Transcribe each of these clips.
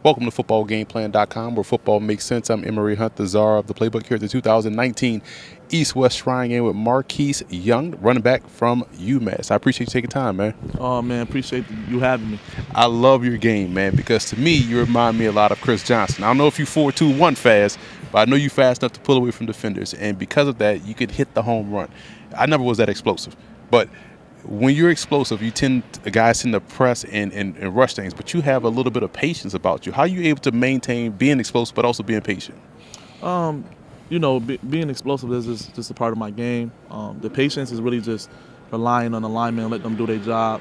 Welcome to footballgameplan.com, where football makes sense. I'm Emery Hunt, the czar of the playbook, here at the 2019 East-West Shrine Game with Marquis Young, running back from UMass. I appreciate you taking time, man. Oh, man, appreciate you having me. I love your game, man, because to me, you remind me a lot of Chris Johnson. I don't know if you 4.21 fast, but I know you fast enough to pull away from defenders, and because of that, you could hit the home run. I never was that explosive, but when you're explosive, guys tend to press and rush things, but you have a little bit of patience about you. How are you able to maintain being explosive but also being patient? Being explosive is just a part of my game. The patience is really just relying on the linemen and let them do their job,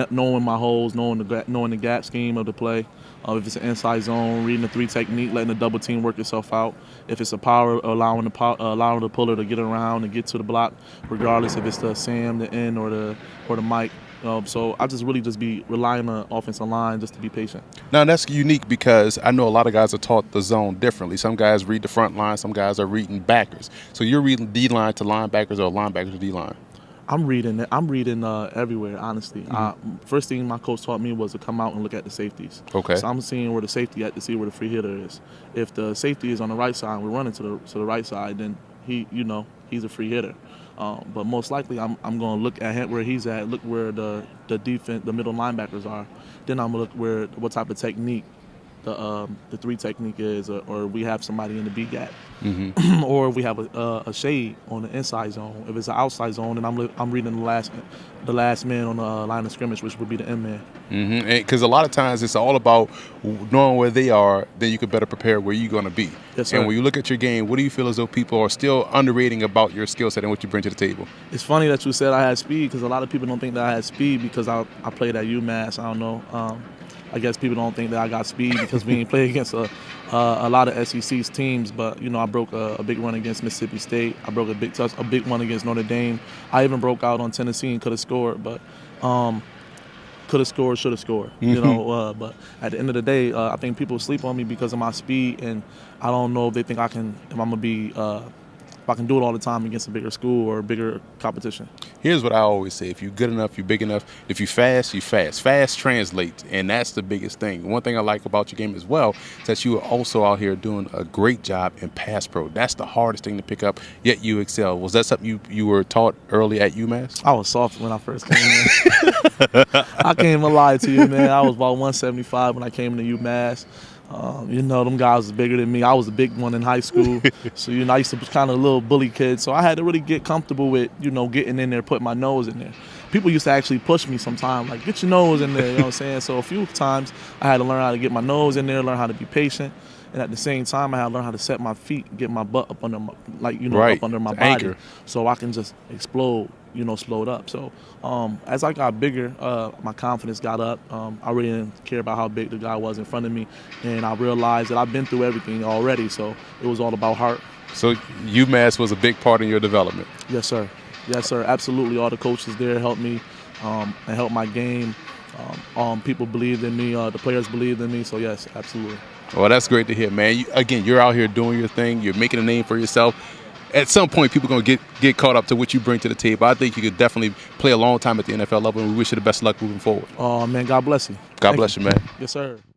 knowing my holes, knowing the gap scheme of the play. If it's an inside zone, reading the three technique, letting the double team work itself out. If it's a power, allowing the puller to get around and get to the block, regardless if it's the Sam, the end, or the Mike. So I just really be relying on the offensive line just to be patient. Now, that's unique because I know a lot of guys are taught the zone differently. Some guys read the front line, some guys are reading backers. So you're reading D-line to linebackers or linebackers to D-line? I'm reading everywhere, honestly. First thing my coach taught me was to come out and look at the safeties. Okay. So I'm seeing where the safety at to see where the free hitter is. If the safety is on the right side and we're running to the right side, then he's a free hitter. But most likely I'm going to look at him where he's at, look where the defense, the middle linebackers are. Then I'm going to look what type of technique the three technique is, or we have somebody in the B gap, or we have a shade on the inside zone. If it's an outside zone, then I'm reading the last man on the line of scrimmage, which would be the end man. Because a lot of times it's all about knowing where they are, then you can better prepare where you're going to be. Yes, sir. And when you look at your game, what do you feel as though people are still underrating about your skill set and what you bring to the table? It's funny that you said I had speed, because a lot of people don't think that I had speed because I played at UMass. I don't know. I guess people don't think that I got speed because we ain't played against a lot of SEC's teams. But I broke a big run against Mississippi State. I broke a big one against Notre Dame. I even broke out on Tennessee and could have scored, but could have scored, should have scored. But at the end of the day, I think people sleep on me because of my speed, and I don't know if they think if I can do it all the time against a bigger school or a bigger competition. Here's what I always say. If you're good enough, you're big enough. If you're fast, you fast. Fast translates, and that's the biggest thing. One thing I like about your game as well is that you are also out here doing a great job in pass pro. That's the hardest thing to pick up, yet you excel. Was that something you were taught early at UMass? I was soft when I first came in. I can't even lie to you, man. I was about 175 when I came into UMass. Them guys was bigger than me. I was a big one in high school. So, I used to be kind of a little bully kid. So I had to really get comfortable with, getting in there, putting my nose in there. People used to actually push me sometimes, like, get your nose in there, you know what I'm saying? So a few times I had to learn how to get my nose in there, learn how to be patient. And at the same time, I had to learn how to set my feet, get my butt up under my, up under my body, anchor, so I can just explode, slowed up. So as I got bigger, my confidence got up. I really didn't care about how big the guy was in front of me, and I realized that I've been through everything already. So it was all about heart. So UMass was a big part in your development. Yes, sir. Yes, sir. Absolutely. All the coaches there helped me and helped my game. People believed in me. The players believed in me. So yes, absolutely. Well, that's great to hear, man. You're out here doing your thing. You're making a name for yourself. At some point, people are going to get caught up to what you bring to the table. I think you could definitely play a long time at the NFL level, and we wish you the best of luck moving forward. Oh, man, God bless you. God bless you, man. Yes, sir.